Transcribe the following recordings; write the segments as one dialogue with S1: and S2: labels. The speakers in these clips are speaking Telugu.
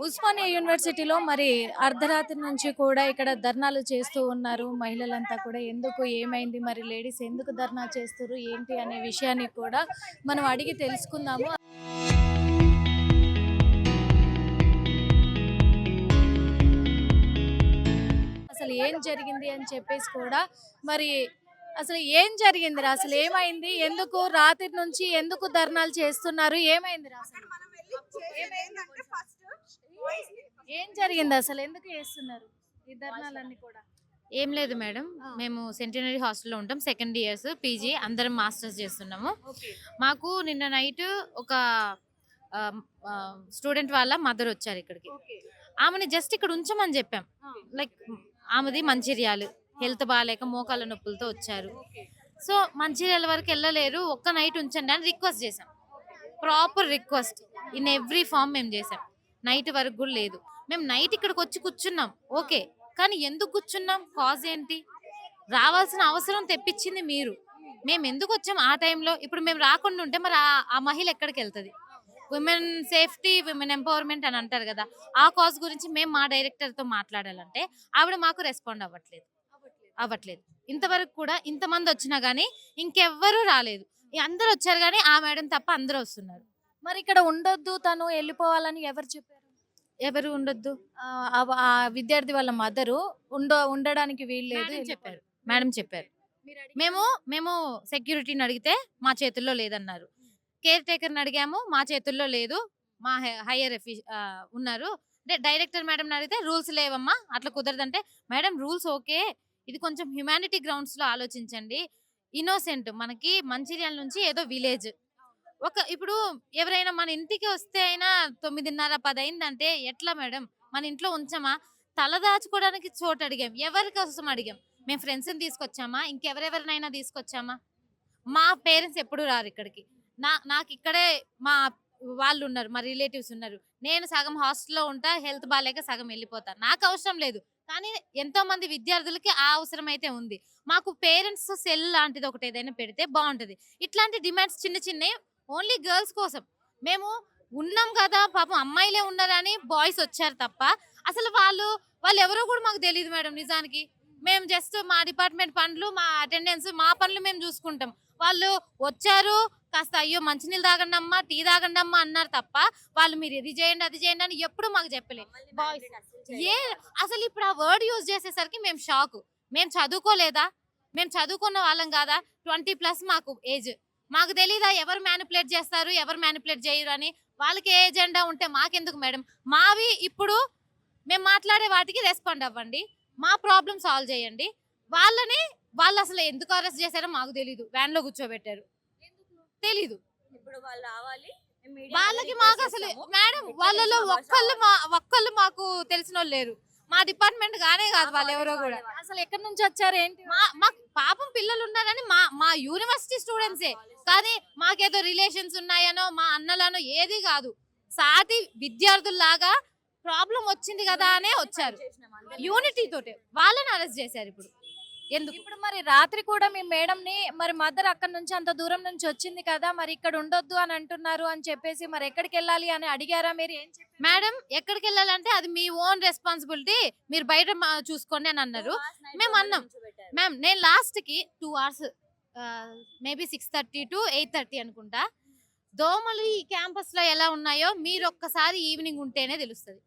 S1: ఉస్మానియా యూనివర్సిటీలో మరి అర్ధరాత్రి నుంచి కూడా ఇక్కడ ధర్నాలు చేస్తూ ఉన్నారు మహిళలంతా కూడా. ఎందుకు ఏమైంది మరి లేడీస్ ఎందుకు ధర్నా చేస్తుర్రు ఏంటి అనే విషయాన్ని కూడా మనం అడిగి తెలుసుకుందాము. అసలు ఏం జరిగింది అని చెప్పేసి కూడా మరి అసలు ఏం జరిగిందిరా? అసలు ఏమైంది? ఎందుకు రాత్రి నుంచి ఎందుకు ధర్నాలు చేస్తున్నారు? ఏమైందిరా అసలు? ఏం జరిగింది అసలు? ఎందుకు చేస్తున్నారు ఈ ధర్నాలన్నీ కూడా?
S2: ఏం లేదు మేడం. మేము సెంటినరీ హాస్టల్లో ఉంటాం. సెకండ్ ఇయర్స్ పీజీ అందరం మాస్టర్స్ చేస్తున్నాము.
S1: ఓకే.
S2: మాకు నిన్న నైట్ ఒక స్టూడెంట్ వాళ్ళ మదర్ వచ్చారు ఇక్కడికి.
S1: ఓకే.
S2: ఆమెని జస్ట్ ఇక్కడ ఉంచమని చెప్పాం. లైక్ ఆమెది మంచిర్యాలు, హెల్త్ బాగాలేక మోకాళ్ళ నొప్పులతో వచ్చారు.
S1: ఓకే.
S2: సో మంచిర్యాల వరకు వెళ్ళలేరు, ఒక్క నైట్ ఉంచండి అని రిక్వెస్ట్ చేసాం. Proper request in every form మేము చేసాం. నైట్ వరకు కూడా లేదు. మేము నైట్ ఇక్కడికి వచ్చి కూర్చున్నాం, ఓకే. కానీ ఎందుకు కూర్చున్నాం? కాజ్ ఏంటి? రావాల్సిన అవసరం తెప్పించింది మీరు. మేము ఎందుకు వచ్చాం ఆ టైంలో? ఇప్పుడు మేము రాకుండా ఉంటే మరి ఆ మహిళ ఎక్కడికి వెళ్తుంది? విమెన్ సేఫ్టీ, విమెన్ ఎంపవర్మెంట్ అని అంటారు కదా. ఆ కాజ్ గురించి మేము మా డైరెక్టర్తో మాట్లాడాలంటే ఆవిడ మాకు రెస్పాండ్ అవ్వట్లేదు. ఇంతవరకు కూడా ఇంతమంది వచ్చినా గానీ ఇంకెవ్వరూ రాలేదు. అందరూ వచ్చారు కానీ ఆ మేడం తప్ప అందరూ వస్తున్నారు.
S1: మరి ఇక్కడ ఉండొద్దు, తను వెళ్ళిపోవాలని ఎవరు చెప్పారు?
S2: ఎవరు ఉండొద్దు?
S1: ఆ విద్యార్థి వాళ్ళ మదరు ఉండడానికి వీల్లేదు
S2: మేడం చెప్పారు. మేము సెక్యూరిటీని అడిగితే మా చేతుల్లో లేదన్నారు. కేర్ టేకర్ని అడిగాము, మా చేతుల్లో లేదు, మా హైయర్ ఉన్నారు. అంటే డైరెక్టర్ మేడం అడిగితే రూల్స్ లేవమ్మా, అట్లా కుదరదంటే మేడం రూల్స్ ఓకే, ఇది కొంచెం హ్యుమానిటీ గ్రౌండ్స్ లో ఆలోచించండి. ఇన్నోసెంట్ మనకి మంచిర్యాల నుంచి ఏదో విలేజ్. ఇప్పుడు ఎవరైనా మన ఇంటికి వస్తే అయినా 9:30, 10 అయిందంటే ఎట్లా మేడం? మన ఇంట్లో ఉంచమా? తల దాచుకోవడానికి చోటు అడిగాం. ఎవరి కోసం అడిగాం? మేము ఫ్రెండ్స్ని తీసుకొచ్చామా? ఇంకెవరెవరినైనా తీసుకొచ్చామా? మా పేరెంట్స్ ఎప్పుడు రారు ఇక్కడికి. నాకు ఇక్కడే మా వాళ్ళు ఉన్నారు, మా రిలేటివ్స్ ఉన్నారు. నేను సగం హాస్టల్లో ఉంటా, హెల్త్ బాగాలేక సగం వెళ్ళిపోతా. నాకు అవసరం లేదు, కానీ ఎంతో మంది విద్యార్థులకి ఆ అవసరం అయితే ఉంది. మాకు పేరెంట్స్ సెల్ లాంటిది ఒకటి ఏదైనా పెడితే బాగుంటది. ఇట్లాంటి డిమాండ్స్ చిన్న చిన్నవి ఓన్లీ గర్ల్స్ కోసం. మేము ఉన్నాం కదా, పాపం అమ్మాయిలే ఉన్నారని బాయ్స్ వచ్చారు తప్ప అసలు వాళ్ళు ఎవరో కూడా మాకు తెలియదు మేడం. నిజానికి మేము జస్ట్ మా డిపార్ట్మెంట్ పనులు, మా అటెండెన్స్, మా పనులు మేము చూసుకుంటాం. వాళ్ళు వచ్చారు, కాస్త అయ్యో మంచినీళ్ళు తాగండి అమ్మా, టీ తాగండి అమ్మా అన్నారు తప్ప వాళ్ళు మీరు ఇది చేయండి అది చేయండి అని ఎప్పుడు మాకు చెప్పలేదు. బాయ్స్ అసలు ఇప్పుడు ఆ వర్డ్ యూజ్ చేసేసరికి మేము షాకు. మేము చదువుకోలేదా? మేము చదువుకున్న వాళ్ళం కాదా? 20+ మాకు ఏజ్. మాకు తెలీదా ఎవరు మ్యానిపులేట్ చేస్తారు, ఎవరు మ్యానిపులేట్ చేయరు అని? వాళ్ళకి ఏ ఎజెండా ఉంటే మాకెందుకు మేడం? మావి ఇప్పుడు మేము మాట్లాడే వాటికి రెస్పాండ్ అవ్వండి, మా ప్రాబ్లం సాల్వ్ చేయండి. వాళ్ళు అసలు ఎందుకు అరెస్ట్ చేశారో మాకు తెలీదు. వ్యాన్ లో కూర్చోబెట్టారు, తెలీదు.
S3: ఇప్పుడు వాళ్ళు రావాలి,
S2: వాళ్ళకి మాకు అసలు మేడం వాళ్ళలో ఒక్కళ్ళు మాకు తెలిసిన వాళ్ళు లేరు. మా డిపార్ట్మెంట్ గానే కాదు వాళ్ళు ఎవరో కూడా.
S1: అసలు ఎక్కడి నుంచి వచ్చారు ఏంటి?
S2: మాకు పాపం పిల్లలు ఉన్నారని మా యూనివర్సిటీ స్టూడెంట్సే, కానీ మాకేదో రిలేషన్స్ ఉన్నాయనో మా అన్నలనో ఏది కాదు. సాటి విద్యార్థుల్లాగా ప్రాబ్లం వచ్చింది కదా అనే వచ్చారు. యూనిటీ తోటే వాళ్ళని అరెస్ట్ చేశారు.
S1: ఇప్పుడు మరి రాత్రి కూడా మీ మేడం ని మరి మదర్ అక్కడ నుంచి అంత దూరం నుంచి వచ్చింది కదా, మరి ఇక్కడ ఉండొద్దు అని అంటున్నారు అని చెప్పేసి మరి ఎక్కడికి వెళ్ళాలి అని అడిగారా మీరు? ఏం చెప్పారు
S2: మేడం? ఎక్కడికి వెళ్ళాలంటే అది మీ ఓన్ రెస్పాన్సిబిలిటీ, మీరు బయట చూసుకోండి అని అన్నారు. మేము అన్నాం మ్యామ్, నేను లాస్ట్ కి 2 hours మేబీ 6:30 to 8:30 అనుకుంటా. దోమలు ఈ క్యాంపస్ లో ఎలా ఉన్నాయో మీరు ఒక్కసారి ఈవినింగ్ ఉంటేనే తెలుస్తుంది.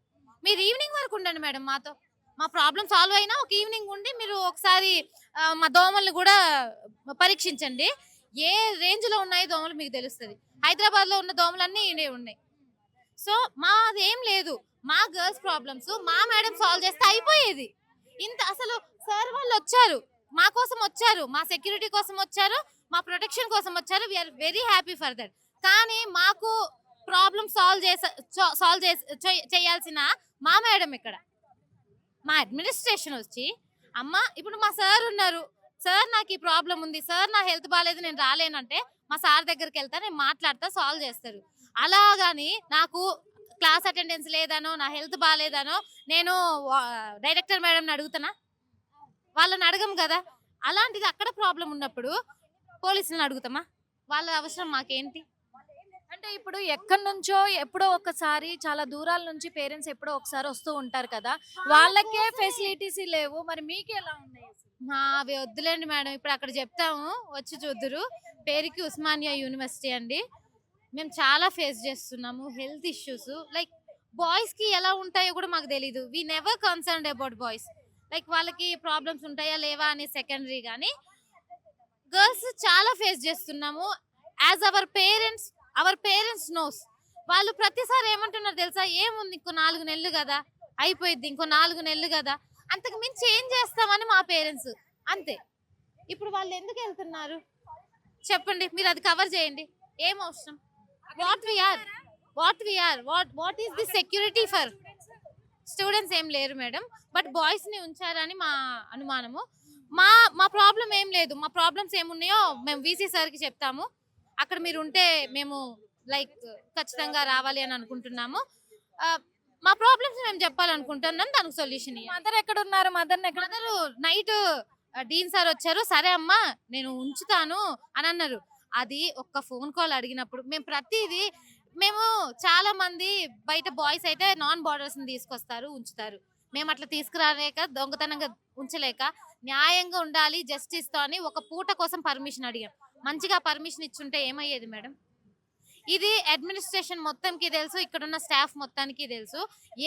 S2: మీరు ఈవినింగ్ వరకు ఉండండి మేడం మాతో. మా ప్రాబ్లం సాల్వ్ అయినా ఒక ఈవినింగ్ ఉండి మీరు ఒకసారి మా దోమల్ని కూడా పరీక్షించండి. ఏ రేంజ్ లో ఉన్నాయి దోమలు మీకు తెలుస్తుంది. హైదరాబాద్ లో ఉన్న దోమలన్నీ ఈడే ఉన్నాయి. సో మాదేం లేదు, మా గర్ల్స్ ప్రాబ్లమ్స్ మా మేడం సాల్వ్ చేస్తే అయిపోయేది. ఇంత అసలు సార్ వాళ్ళు వచ్చారు, మా కోసం వచ్చారు, మా సెక్యూరిటీ కోసం వచ్చారు, మా ప్రొటెక్షన్ కోసం వచ్చారు. We're very happy for that. కానీ మాకు ప్రాబ్లం సాల్వ్ చేయాల్సిన మా మేడం ఇక్కడ, మా అడ్మినిస్ట్రేషన్ వచ్చి అమ్మ ఇప్పుడు మా సార్ ఉన్నారు, సార్ నాకు ఈ ప్రాబ్లం ఉంది, సార్ నా హెల్త్ బాగాలేదు నేను రాలేనంటే మా సార్ దగ్గరికి వెళ్తా, నేను మాట్లాడతా, సాల్వ్ చేస్తారు. అలాగని నాకు క్లాస్ అటెండెన్స్ లేదనో, నా హెల్త్ బాగాలేదనో నేను డైరెక్టర్ మేడంని అడుగుతానా? వాళ్ళని అడగం కదా. అలాంటిది అక్కడ ప్రాబ్లం ఉన్నప్పుడు పోలీసులను అడుగుతామా? వాళ్ళ అవసరం మాకేంటి?
S1: అంటే ఇప్పుడు ఎక్కడి నుంచో ఎప్పుడో ఒకసారి చాలా దూరాల నుంచి పేరెంట్స్ ఎప్పుడో ఒకసారి వస్తూ ఉంటారు కదా! వాళ్ళకే ఫెసిలిటీస్ లేవు. మరి మీకెలా ఉన్నాయి అసలు?
S2: అవి వద్దులేండి మేడం. ఇప్పుడు అక్కడ చెప్తాము వచ్చి చూద్దురు. పేరుకి ఉస్మానియా యూనివర్సిటీ అండి. మేము చాలా ఫేస్ చేస్తున్నాము. హెల్త్ ఇష్యూస్ లైక్ బాయ్స్‌కి ఎలా ఉంటాయో కూడా మాకు తెలీదు. We never concerned about boys. Like వాళ్ళకి ప్రాబ్లమ్స్ ఉంటాయా లేవా అని సెకండరీ గానీ, గర్ల్స్ చాలా ఫేస్ చేస్తున్నాము. As our parents knows. వాళ్ళు ప్రతిసారి ఏమంటున్నారు తెలుసా? ఏముంది ఇంకో 4 నెలలు గదా! అయిపోయిద్ది. ఇంకో 4 నెలలు గదా! అంతకు మించి ఏం చేస్తామని మా పేరెంట్స్. అంతే. ఇప్పుడు వాళ్ళెందుకెళ్తున్నారు? చెప్పండి. మీరది కవర్ చేయండి. ఏం అవసరం? What we are? What is the security for? Students ఏం లేరు మేడం. బట్ బాయ్స్‌ని ఉంచారని మా అనుమానము. మా మా ప్రాబ్లమ్ ఏం లేదు. మా ప్రాబ్లమ్స్ ఏమున్నాయో మేము వీసీ సార్‌కి చెప్తాము. అక్కడ మీరుంటే మేము లైక్ ఖచ్చితంగా రావాలి అని అనుకుంటున్నాము. మా ప్రాబ్లమ్స్ మేము చెప్పాలనుకుంటున్నాం. దానికి సొల్యూషన్ ఇయ్యండి.
S1: మదర్ ఎక్కడున్నారు? మదర్‌నెక్కడ
S2: మదరు నైట్ డీన్ సార్ వచ్చారు. సరే అమ్మా నేను ఉంచుతాను అని అన్నారు. అది ఒక్క ఫోన్ కాల్ అడిగినప్పుడు మేము చాలా మంది బయట బాయ్స్ అయితే నాన్ బోర్డర్స్‌ని తీసుకొస్తారు, ఉంచుతారు. మేము అట్లా తీసుకురాలేక దొంగతనంగా ఉంచలేక న్యాయంగా ఉండాలి జస్టిస్‌తో అని ఒక పూట కోసం పర్మిషన్ అడిగాం. మంచిగా పర్మిషన్ ఇచ్చుంటే ఏమయ్యేది మేడం? ఇది అడ్మినిస్ట్రేషన్ మొత్తంకి తెలుసు. ఇక్కడున్న స్టాఫ్ మొత్తానికి తెలుసు.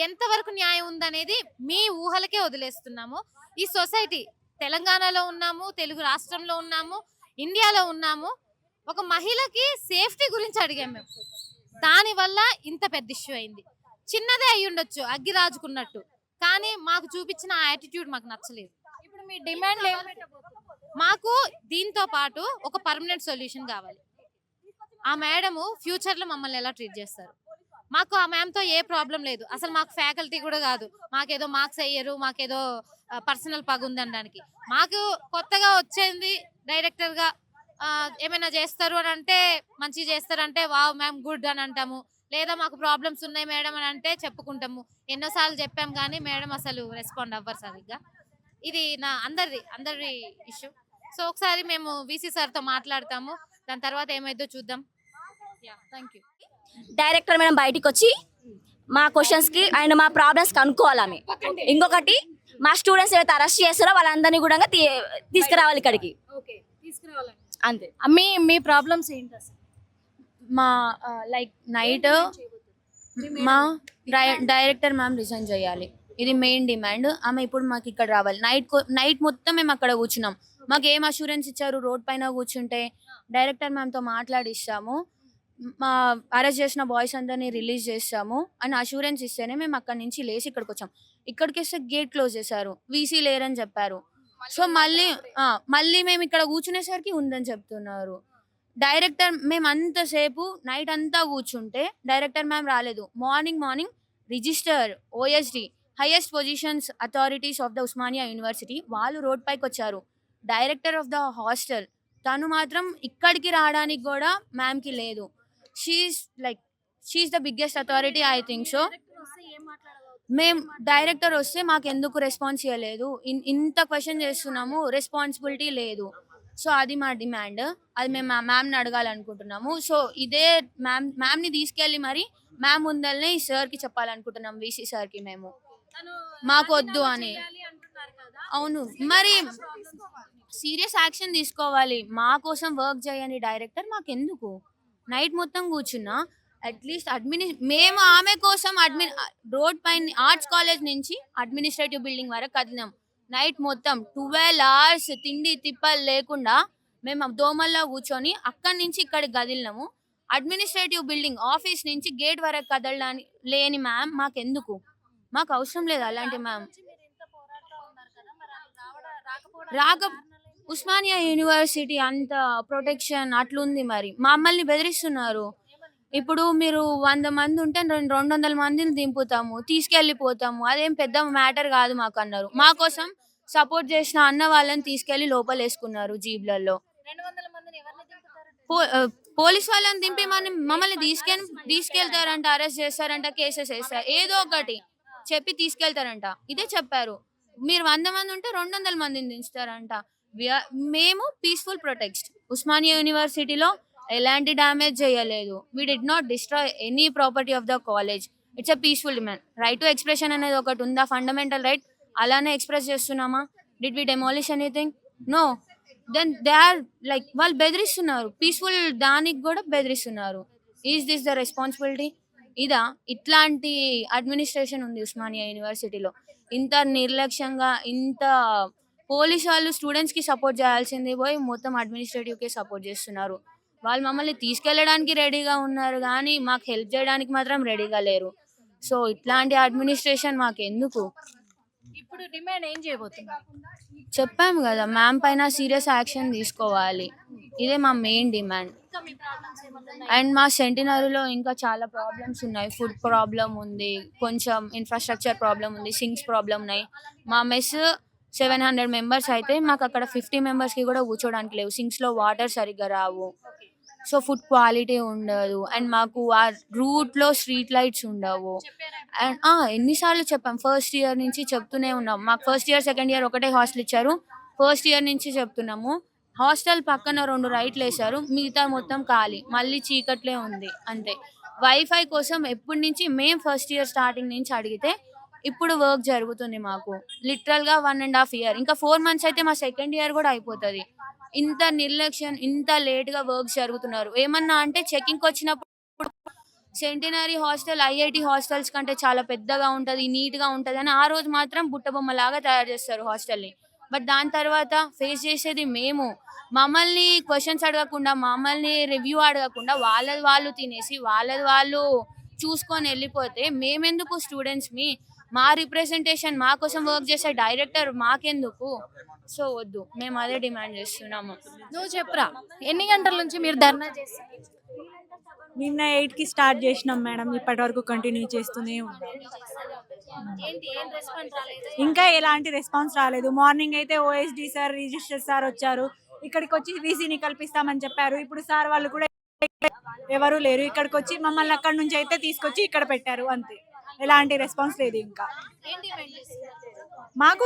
S2: ఎంతవరకు న్యాయం ఉందనేది మీ ఊహలకే వదిలేస్తున్నాము. ఈ సొసైటీ తెలంగాణలో ఉన్నాము, తెలుగు రాష్ట్రంలో ఉన్నాము, ఇండియాలో ఉన్నాము. ఒక మహిళకి సేఫ్టీ గురించి అడిగాం మేము. దానివల్ల ఇంత పెద్ద ఇష్యూ అయింది. చిన్నదే అయ్యుండొచ్చు అగ్గి రాజుకున్నట్టు. కానీ మాకు చూపించిన ఆ యాటిట్యూడ్ మాకు నచ్చలేదు.
S1: ఇప్పుడు మీ డిమాండ్‌లు ఏమి పెట్టబోతున్నారు?
S2: మాకు దీంతో పాటు ఒక పర్మనెంట్ సొల్యూషన్ కావాలి. ఆ మేడము ఫ్యూచర్‌లో మమ్మల్ని ఎలా ట్రీట్ చేస్తారు? మాకు ఆ మ్యామ్‌తో ఏ ప్రాబ్లమ్ లేదు. అసలు మాకు ఫ్యాకల్టీ కూడా కాదు. మాకేదో మార్క్స్ ఎయ్యరు, మాకేదో పర్సనల్ పగుందనడానికి. మాకు కొత్తగా వచ్చింది డైరెక్టర్‌గా ఏమైనా చేస్తారు అని అంటే మంచిగా చేస్తారంటే వావ్ మ్యామ్ గుడ్ అని అంటాము. లేదా మాకు ప్రాబ్లమ్స్ ఉన్నాయి మేడం అని అంటే చెప్పుకుంటాము. ఎన్నో సార్లు చెప్పాం కానీ మేడం అసలు రెస్పాండ్ అవ్వరు సరిగ్గా. ఇది అందరి ఇష్యూ. సో ఒకసారి మేము వీసీ సార్‌తో మాట్లాడతాము. దాని తర్వాత ఏమైద్దో చూద్దాం. Thank you.
S3: డైరెక్టర్ మేడం బయటికి వచ్చి మా క్వశ్చన్స్ కి అండ్ మా ప్రాబ్లమ్స్ కనుక్కోవాలి ఆమె. ఇంకొకటి మా స్టూడెంట్స్ ఏవైతే అరెస్ట్ చేస్తారో వాళ్ళందరినీ కూడా తీసుకురావాలి ఇక్కడికి.
S1: ఓకే. తీసుకురావాలండి.
S3: అంతే.
S1: మీ ప్రాబ్లమ్స్ ఏంటి అసలు?
S4: మా లైక్ నైట్ మా డైరెక్టర్ మ్యామ్ రిజైన్ చేయాలి. ఇది మెయిన్ డిమాండ్. ఆమె ఇప్పుడు మాకు ఇక్కడ రావాలి. నైట్ మొత్తం మేము అక్కడ కూర్చున్నాం. మాకు ఏం అష్యూరెన్స్ ఇచ్చారు? రోడ్ పైన కూర్చుంటే డైరెక్టర్ మ్యామ్తో మాట్లాడిస్తాము, మా అరెస్ట్ చేసిన బాయ్స్ అందరినీ రిలీజ్ చేస్తాము అని అష్యూరెన్స్ ఇస్తేనే మేము అక్కడి నుంచి లేచి ఇక్కడికి వచ్చాం. ఇక్కడికి వస్తే గేట్ క్లోజ్ చేశారు, వీసీ లేరని చెప్పారు. సో మళ్ళీ మేము ఇక్కడ కూర్చునేసరికి ఉందని చెప్తున్నారు. డైరెక్టర్ మేము అంతసేపు నైట్ అంతా కూర్చుంటే డైరెక్టర్ మ్యామ్ రాలేదు. Morning register OSD highest positions authorities of the Osmania university వాళ్ళు రోడ్ పైకి వచ్చారు. డైరెక్టర్ ఆఫ్ ద హాస్టల్ తను మాత్రం ఇక్కడికి రావడానికి కూడా మ్యామ్కి లేదు. She is the biggest authority I think so. మేము డైరెక్టర్ వస్తే మాకు ఎందుకు రెస్పాన్స్ చేయలేదు? ఇంత క్వశ్చన్ చేస్తున్నాము, రెస్పాన్సిబిలిటీ లేదు. సో అది మా డిమాండ్. అది మేము మ్యామ్ని అడగాలనుకుంటున్నాము. సో ఇదే మ్యామ్ని తీసుకెళ్ళి మరి మ్యామ్ ముందల్నే ఈ సార్కి చెప్పాలనుకుంటున్నాం, వీసీ సార్కి. మేము మాకు వద్దు అని. అవును, మరి సీరియస్ యాక్షన్ తీసుకోవాలి. మా కోసం వర్క్ చేయని డైరెక్టర్ మాకెందుకు? నైట్ మొత్తం కూర్చున్నా అట్లీస్ట్ మేము ఆమె కోసం రోడ్ పైన ఆర్ట్స్ కాలేజ్ నుంచి అడ్మినిస్ట్రేటివ్ బిల్డింగ్ వరకు కదిలినాం. నైట్ మొత్తం 12 hours తిండి తిప్పలు లేకుండా మేము దోమల్లో కూర్చొని అక్కడి నుంచి ఇక్కడికి కదిలినాము. అడ్మినిస్ట్రేటివ్ బిల్డింగ్ ఆఫీస్ నుంచి గేట్ వరకు కదలడానికి లేని మ్యామ్ మాకెందుకు? మాకు అవసరం లేదు అలాంటి మ్యామ్. ఉస్మానియా యూనివర్సిటీ అంత ప్రొటెక్షన్ అట్లుంది. మరి మమ్మల్ని బెదిరిస్తున్నారు. ఇప్పుడు మీరు 100 మంది ఉంటే 200 మందిని దింపుతాము, తీసుకెళ్ళిపోతాము, అదేం పెద్ద మ్యాటర్ కాదు మాకు అన్నారు. మా కోసం సపోర్ట్ చేసిన అన్న వాళ్ళని తీసుకెళ్లి లోపల వేసుకున్నారు జీబ్లలో. పోలీస్ వాళ్ళని దింపి మమ్మల్ని తీసుకెళ్తారంట, అరెస్ట్ చేస్తారంట, కేసెస్ వేస్తారు, ఏదో ఒకటి చెప్పి తీసుకెళ్తారంట. ఇదే చెప్పారు. మీరు 100 మంది ఉంటే 200 మందిని దించుతారంట. మేము పీస్ఫుల్ ప్రొటెక్ట్ ఉస్మానియా యూనివర్సిటీలో ఎలాంటి డ్యామేజ్ చేయలేదు. We did not destroy any property of the college. It's a peaceful demand. Right to expression అనేది ఒకటి ఉందా, ఫండమెంటల్ రైట్. అలానే ఎక్స్ప్రెస్ చేస్తున్నామా? Did we demolish anything? No. Then they are like వాళ్ళు బెదిరిస్తున్నారు, పీస్ఫుల్ దానికి కూడా బెదిరిస్తున్నారు. Is this the responsibility? ఇదా? ఇట్లాంటి అడ్మినిస్ట్రేషన్ ఉంది ఉస్మానియా యూనివర్సిటీలో. ఇంత నిర్లక్ష్యంగా, ఇంత పోలీసు వాళ్ళు స్టూడెంట్స్కి సపోర్ట్ చేయాల్సింది పోయి మొత్తం అడ్మినిస్ట్రేటివ్కే సపోర్ట్ చేస్తున్నారు. వాళ్ళు మమ్మల్ని తీసుకెళ్ళడానికి రెడీగా ఉన్నారు కానీ మాకు హెల్ప్ చేయడానికి మాత్రం రెడీగా లేరు. సో ఇట్లాంటి అడ్మినిస్ట్రేషన్ మాకు ఎందుకు?
S1: ఇప్పుడు డిమాండ్ ఏం చేయబోతున్నారు?
S4: చెప్పాము కదా, మ్యామ్ పైన సీరియస్ యాక్షన్ తీసుకోవాలి. ఇదే మా మెయిన్ డిమాండ్.
S1: ఇంకా మీ ప్రాబ్లమ్స్ ఏమైనా ఉన్నాయా?
S4: అండ్ మా సెంటినరీలో ఇంకా చాలా ప్రాబ్లమ్స్ ఉన్నాయి. ఫుడ్ ప్రాబ్లం ఉంది, కొంచెం ఇన్ఫ్రాస్ట్రక్చర్ ప్రాబ్లం ఉంది, సింక్స్ ప్రాబ్లం ఉన్నాయి. మా మెస్ 700 మెంబర్స్ అయితే మాకు అక్కడ 50 మెంబర్స్కి కూడా కూర్చోడానికి లేవు. సింక్స్లో వాటర్ సరిగ్గా రావు. సో ఫుడ్ క్వాలిటీ ఉండదు. అండ్ మాకు ఆ రూట్లో స్ట్రీట్ లైట్స్ ఉండవు. అండ్ ఎన్నిసార్లు చెప్పాం, ఫస్ట్ ఇయర్ నుంచి చెప్తూనే ఉన్నాం. మాకు ఫస్ట్ ఇయర్ సెకండ్ ఇయర్ ఒకటే హాస్టల్ ఇచ్చారు. ఫస్ట్ ఇయర్ నుంచి చెప్తున్నాము. హాస్టల్ పక్కన 2 రైట్లు వేశారు, మిగతా మొత్తం ఖాళీ, మళ్ళీ చీకట్లే ఉంది అంతే. వైఫై కోసం ఎప్పటి నుంచి మేము ఫస్ట్ ఇయర్ స్టార్టింగ్ నుంచి అడిగితే ఇప్పుడు వర్క్ జరుగుతుంది మాకు. లిటరల్గా 1.5 ఇయర్, ఇంకా 4 months అయితే మా సెకండ్ ఇయర్ కూడా అయిపోతుంది. ఇంత నిర్లక్ష్యం, ఇంత లేట్గా వర్క్స్ జరుగుతున్నారు. ఏమన్నా అంటే చెకింగ్కి వచ్చినప్పుడు సెంటినరీ హాస్టల్ ఐఐటి హాస్టల్స్ కంటే చాలా పెద్దగా ఉంటుంది, నీట్గా ఉంటుంది అని ఆ రోజు మాత్రం బుట్టబొమ్మలాగా తయారు చేస్తారు హాస్టల్ని. బట్ దాని తర్వాత ఫేస్ చేసేది మేము. మమ్మల్ని క్వశ్చన్స్ అడగకుండా, మమ్మల్ని రివ్యూ అడగకుండా వాళ్ళది వాళ్ళు తినేసి వాళ్ళది వాళ్ళు చూసుకొని వెళ్ళిపోతే మేమెందుకు స్టూడెంట్స్ని? మా రిప్రజెంటేషన్, మా కోసం వర్క్ చేసే డైరెక్టర్ మాకెందుకు? సో వద్దు, మేము అదే డిమాండ్ చేస్తున్నాము.
S1: నువ్వు చెప్పురా, ఎన్ని గంటల నుంచి మీరు ధర్నా చేస్తారు?
S5: నిన్న 8కి స్టార్ట్ చేసినాం మేడం, ఇప్పటి వరకు కంటిన్యూ చేస్తూనే ఉన్నాం.
S1: ఏంటి, ఏం రెస్పాన్స్ రాలేదు?
S5: ఇంకా ఎలాంటి రెస్పాన్స్ రాలేదు. మార్నింగ్ అయితే ఓఎస్డి సార్, రిజిస్టర్ సార్ వచ్చారు, ఇక్కడికి వచ్చి వీసీని కల్పిస్తామని చెప్పారు. ఇప్పుడు సార్ వాళ్ళు కూడా ఎవరు లేరు. ఇక్కడికి వచ్చి మమ్మల్ని అక్కడి నుంచి అయితే తీసుకొచ్చి ఇక్కడ పెట్టారు, అంతే. ఎలాంటి రెస్పాన్స్ లేదు. ఇంకా
S1: ఏం డిమాండ్ చేస్తున్నారు?
S5: మాకు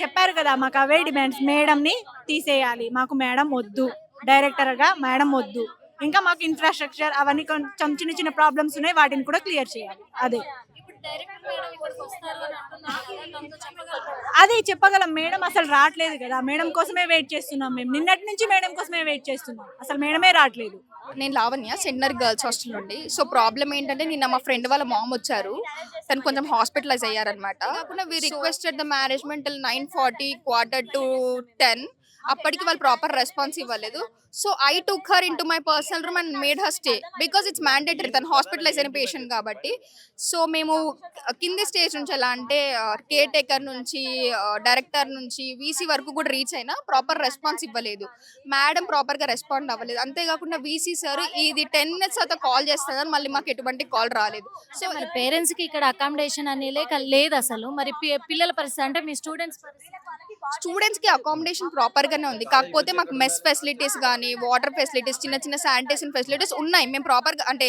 S5: చెప్పారు కదా, మాకు అవే డిమాండ్స్. మేడంని తీసేయాలి, మాకు మేడం వద్దు, డైరెక్టర్గా మేడం వద్దు. ఇంకా మాకు ఇన్ఫ్రాస్ట్రక్చర్ అవన్నీ కొంచెం చిన్న చిన్న ప్రాబ్లమ్స్ ఉన్నాయి, వాటిని కూడా క్లియర్ చేయాలి. అదే
S1: ఇప్పుడు డైరెక్టర్ మేడం ఇక్కడికి వస్తారు అని అంటున్నారు కదా, తనతో చెప్పగలరా?
S5: అదే చెప్పగలం. మేడం అసలు రావట్లేదు కదా, మేడం కోసమే వెయిట్ చేస్తున్నాం మేము. నిన్నటి నుంచి మేడం కోసమే వెయిట్ చేస్తున్నాం, అసలు మేడమే రావట్లేదు.
S6: నేను లావణ్య, సెంటనరీ గర్ల్స్ హాస్టల్ నుండి. సో ప్రాబ్లం ఏంటంటే, నిన్న మా ఫ్రెండ్ వాళ్ళ మామ్ వచ్చారు, తను కొంచెం హాస్పిటలైజ్ అయ్యారనమాట. కాకుండా we requested the management till 9:40 9:45 అప్పటికి వాళ్ళు ప్రాపర్ రెస్పాన్స్ ఇవ్వలేదు. So I took her into my personal room and made her stay, because it's mandatory, తను హాస్పిటలైజ్ అయిన పేషెంట్ కాబట్టి. సో మేము కింది స్టేజ్ నుంచి ఎలా అంటే కేర్ టేకర్ నుంచి, డైరెక్టర్ నుంచి, వీసీ వరకు కూడా రీచ్ అయినా ప్రాపర్ రెస్పాన్స్ ఇవ్వలేదు. మేడం ప్రాపర్గా రెస్పాండ్ అవ్వలేదు. అంతేకాకుండా వీసీ సార్ ఇది 10 minutes తర్వాత కాల్ చేస్తున్నారు, మళ్ళీ మాకు ఎటువంటి కాల్ రాలేదు. సో
S1: మరి పేరెంట్స్ కి ఇక్కడ అకామిడేషన్ అనేది లేదు అసలు. మరి పిల్లల పరిస్థితి అంటే మీ స్టూడెంట్స్
S6: స్టూడెంట్స్ కి అకామిడేషన్ ప్రాపర్ గానే ఉంది, కాకపోతే మాకు మెస్ ఫెసిలిటీస్ కానీ, వాటర్ ఫెసిలిటీస్, చిన్న చిన్న శానిటేషన్ ఫెసిలిటీస్ ఉన్నాయి. మేము ప్రాపర్ గా అంటే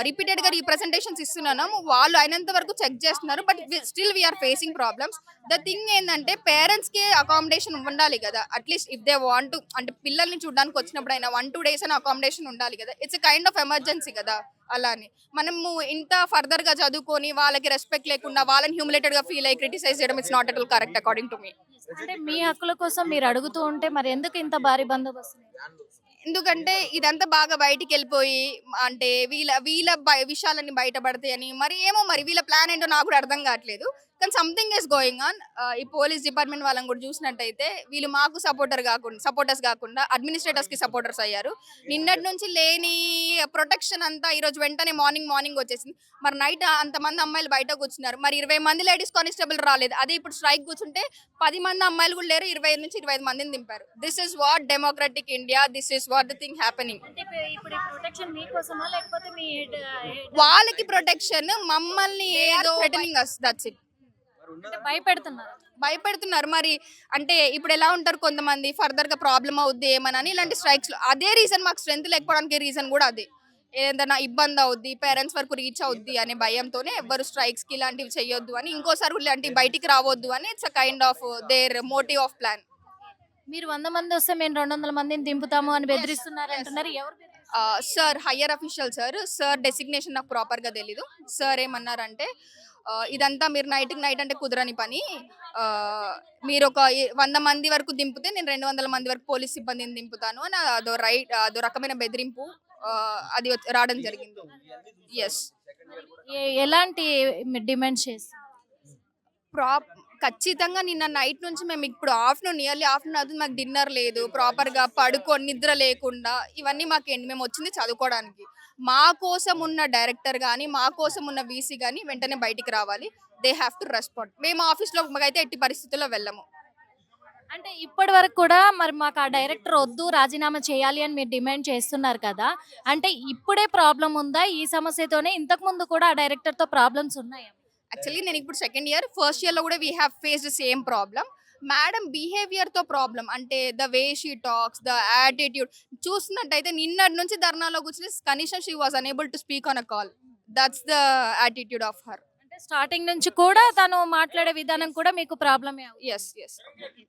S6: రిపీటెడ్ గా రీప్రజెంటేషన్స్ ఇస్తున్నాము, వాళ్ళు అయినంత వరకు చెక్ చేస్తున్నారు. But still we're facing problems. The thing ఏంటంటే, పేరెంట్స్ కి అకామిడేషన్ ఉండాలి కదా, at least if they want to, అంటే పిల్లల్ని చూడడానికి వచ్చినప్పుడు అయినా 1-2 days అని అకామిడేషన్ ఉండాలి కదా. ఇట్స్ కైండ్ ఆఫ్ ఎమర్జెన్సీ కదా. అలానే మనము ఇంత ఫర్దర్ గా చదువుకొని వాళ్ళకి రెస్పెక్ట్ లేకుండా వాళ్ళని హ్యూమిలేటెడ్ గా ఫీల్ అయ్యి క్రిటిసైజ్ చేయడం it's not at all correct according to me.
S1: అంటే మీ హక్కుల కోసం మీరు అడుగుతూ ఉంటే మరి ఎందుకు ఇంత భారీ బందోబస్తు?
S6: ఎందుకంటే ఇదంతా బాగా బయటికి వెళ్ళిపోయి, అంటే వీళ్ళ వీళ్ళ విషయాలన్నీ బయటపడతాయని, మరి ఏమో, మరి వీళ్ళ ప్లాన్ ఏంటో నాకు కూడా అర్థం కావట్లేదు. కానీ సంథింగ్ ఈస్ గోయింగ్ ఆన్. ఈ పోలీస్ డిపార్ట్మెంట్ వాళ్ళని కూడా చూసినట్టయితే వీళ్ళు మాకు సపోర్టర్స్ కాకుండా అడ్మినిస్ట్రేటర్స్ కి సపోర్టర్స్ అయ్యారు. నిన్నటి నుంచి లేని ప్రొటెక్షన్ అంతా ఈరోజు వెంటనే మార్నింగ్ వచ్చేసింది. మరి నైట్ అంతమంది అమ్మాయిలు బయట కూర్చున్నారు, మరి 20 మంది లేడీస్ కానిస్టేబుల్ రాలేదు. అదే ఇప్పుడు స్ట్రైక్ కూర్చుంటే 10 మంది అమ్మాయిలు కూడా లేరు, 20 నుంచి 25 మందిని దింపారు. This is what democratic India, this is what the thing happening.
S1: ఇప్పుడు ఈ ప్రొటెక్షన్ మీకోసమా లేకపోతే మీ
S6: వాళ్ళకి ప్రొటెక్షన్, మమ్మల్ని ఏదో థ్రెటనింగ్ us, that's it. భయపెడుతున్నారు. మరి అంటే ఇప్పుడు ఎలా ఉంటారు కొంతమంది, ఫర్దర్ గా ప్రాబ్లం అవుద్ది ఏమని ఇలాంటి స్ట్రైక్స్ లో. అదే రీజన్, మాకు స్ట్రెంత్ లేకపోవడానికి రీజన్ కూడా అదే. ఏదైనా ఇబ్బంది అవుద్ది, పేరెంట్స్ వరకు రీచ్ అవుద్ది అనే భయంతోనే ఎవరు స్ట్రైక్స్ కి ఇలాంటివి చేయొద్దు అని, ఇంకోసారి ఇలాంటివి బయటికి రావద్దు అని. It's a kind of their motive of plan.
S1: మీరు 100 మంది వస్తే మేము 200 మందిని దింపుతాము అని బెదిరిస్తున్నారు అంటున్నారు. ఎవరు బెదిరిస్తున్నారు?
S6: Sir higher official sir designation నాకు ప్రాపర్గా తెలీదు. సార్ ఏమన్నారంటే ఇదంతా మీరు నైట్ అంటే కుదరని పని, మీరు ఒక 100 మంది వరకు దింపితే నేను 200 మంది వరకు పోలీస్ సిబ్బందిని దింపుతాను అని అదో రకమైన బెదిరింపు అది రావడం జరిగింది. ఎస్,
S1: ఎలాంటి డిమాండ్స్ చేస్తారు?
S6: ఖచ్చితంగా నిన్న నైట్ నుంచి మేము ఇప్పుడు నియర్లీ ఆఫ్టర్నూన్ అవుతుంది, మాకు డిన్నర్ లేదు, ప్రాపర్గా పడుకొని నిద్ర లేకుండా, ఇవన్నీ మాకేంటి, మేము వచ్చింది చదువుకోవడానికి. మా కోసం ఉన్న డైరెక్టర్ కానీ మా కోసం ఉన్న వీసీ కానీ వెంటనే బయటికి రావాలి. They have to respond. మేము ఆఫీస్లో మాకైతే ఎట్టి పరిస్థితుల్లో వెళ్ళము.
S1: అంటే ఇప్పటి వరకు కూడా మరి మాకు ఆ డైరెక్టర్ వద్దు, రాజీనామా చేయాలి అని మీరు డిమాండ్ చేస్తున్నారు కదా, అంటే ఇప్పుడే ప్రాబ్లం ఉందా ఈ సమస్యతోనే? ఇంతకు ముందు కూడా ఆ డైరెక్టర్తో ప్రాబ్లమ్స్ ఉన్నాయా?
S6: యాక్చువల్లీ నేను ఇప్పుడు సెకండ్ ఇయర్, ఫస్ట్ ఇయర్లో కూడా we have faced same problem. Madam బిహేవియర్తో ప్రాబ్లం, అంటే the way she talks, the attitude చూస్తున్నట్టయితే నిన్నటి నుంచి ధర్నాలో కూర్చుని కనీసం she was unable to speak on a call. That's the attitude of her.
S1: అంటే స్టార్టింగ్ నుంచి కూడా తను మాట్లాడే విధానం కూడా మీకు ప్రాబ్లమే అవుతుంది.
S6: ఎస్ ఎస్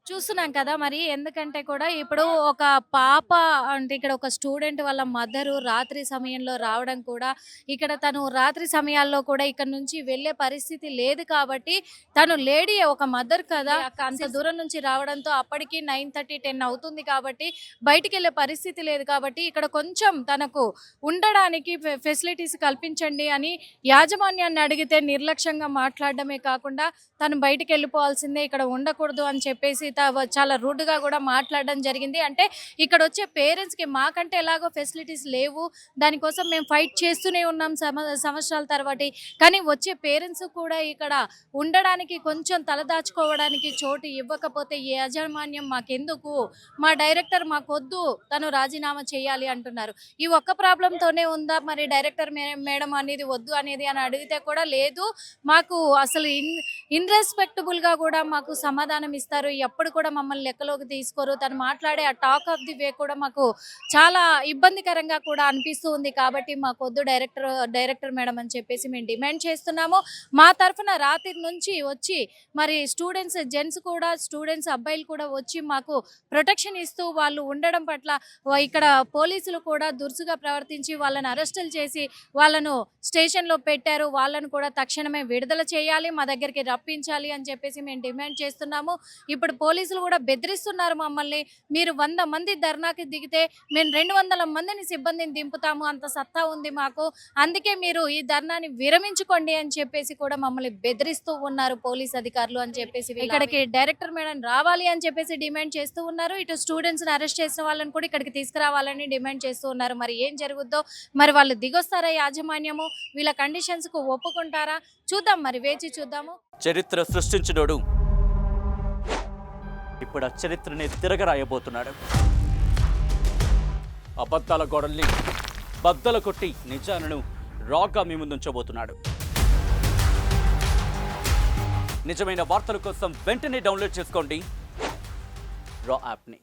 S1: చూస్తున్నాం కదా మరి, ఎందుకంటే కూడా ఇప్పుడు ఒక పాప అంటే ఇక్కడ ఒక స్టూడెంట్ వాళ్ళ మదరు రాత్రి సమయంలో రావడం కూడా, ఇక్కడ తను రాత్రి సమయాల్లో కూడా ఇక్కడ నుంచి వెళ్ళే పరిస్థితి లేదు కాబట్టి, తను లేడీ ఒక మదర్ కదా, అంత దూరం నుంచి రావడంతో అప్పటికి 9:30, 10 అవుతుంది కాబట్టి బయటికి వెళ్ళే పరిస్థితి లేదు కాబట్టి ఇక్కడ కొంచెం తనకు ఉండడానికి ఫెసిలిటీస్ కల్పించండి అని యాజమాన్యాన్ని అడిగితే నిర్లక్ష్యంగా మాట్లాడడమే కాకుండా తను బయటికి వెళ్ళిపోవాల్సిందే, ఇక్కడ ఉండకూడదు అని చెప్పేసి చాలా రూడ్గా కూడా మాట్లాడడం జరిగింది. అంటే ఇక్కడ వచ్చే పేరెంట్స్కి మాకంటే ఎలాగో ఫెసిలిటీస్ లేవు, దానికోసం మేము ఫైట్ చేస్తూనే ఉన్నాం సంవత్సరాల తర్వాత, కానీ వచ్చే పేరెంట్స్ కూడా ఇక్కడ ఉండడానికి కొంచెం తలదాచుకోవడానికి చోటు ఇవ్వకపోతే ఈ యాజమాన్యం మాకెందుకు, మా డైరెక్టర్ మాకొద్దు, తను రాజీనామా చేయాలి అంటున్నారు. ఈ ఒక్క ప్రాబ్లంతోనే ఉందా మరి డైరెక్టర్ మేడం అనేది వద్దు అనేది అని అడిగితే కూడా లేదు, మాకు అసలు ఇన్రెస్పెక్టబుల్గా కూడా మాకు సమాధానం ఇస్తారు, ఎప్పుడు కూడా మమ్మల్ని లెక్కలోకి తీసుకోరు, తను మాట్లాడే ఆ టాక్ ఆఫ్ ది వే కూడా మాకు చాలా ఇబ్బందికరంగా కూడా అనిపిస్తూ ఉంది, కాబట్టి మాకు వద్దు డైరెక్టర్ మేడం అని చెప్పేసి మేము డిమాండ్ చేస్తున్నాము. మా తరఫున రాత్రి నుంచి వచ్చి మరి స్టూడెంట్స్ జెంట్స్ కూడా, స్టూడెంట్స్ అబ్బాయిలు కూడా వచ్చి మాకు ప్రొటెక్షన్ ఇస్తూ వాళ్ళు ఉండడం పట్ల ఇక్కడ పోలీసులు కూడా దురుసుగా ప్రవర్తించి వాళ్ళని అరెస్టులు చేసి వాళ్ళను స్టేషన్లో పెట్టారు. వాళ్ళను కూడా తక్షణమే విడుదల చేయాలి, మా దగ్గరికి రప్పించాలి అని చెప్పేసి మేము డిమాండ్ చేస్తున్నాము. ఇప్పుడు పోలీసులు కూడా బెదిరిస్తున్నారు మమ్మల్ని, మీరు 100 మంది ధర్నాకి దిగితే మేము 200 మందిని సిబ్బందిని దింపుతాము, అంత సత్తా ఉంది మాకు, అందుకే మీరు ఈ ధర్నాని విరమించుకోండి అని చెప్పేసి కూడా మమ్మల్ని బెదిరిస్తూ ఉన్నారు పోలీస్ అధికారులు అని చెప్పేసి ఇక్కడికి డైరెక్టర్ మేడం రావాలి అని చెప్పేసి డిమాండ్ చేస్తూ ఉన్నారు. ఇటు స్టూడెంట్స్ని అరెస్ట్ చేసిన వాళ్ళని కూడా ఇక్కడికి తీసుకురావాలని డిమాండ్ చేస్తూ ఉన్నారు. మరి ఏం జరుగుద్దో, మరి వాళ్ళు దిగొస్తారా యాజమాన్యము, వీళ్ళ కండిషన్స్కు ఒప్పుకుంటారా చూద్దాం, మరి వేచి చూద్దాము.
S7: చరిత్ర సృష్టించినోడు ఇప్పుడు ఆ చరిత్రని తిరగరాయబోతున్నాడు. అబద్ధాల గోడల్ని బద్దలు కొట్టి నిజాలను రాగా మీ ముందుంచబోతున్నాడు. నిజమైన వార్తల కోసం వెంటనే డౌన్లోడ్ చేసుకోండి రా యాప్ని.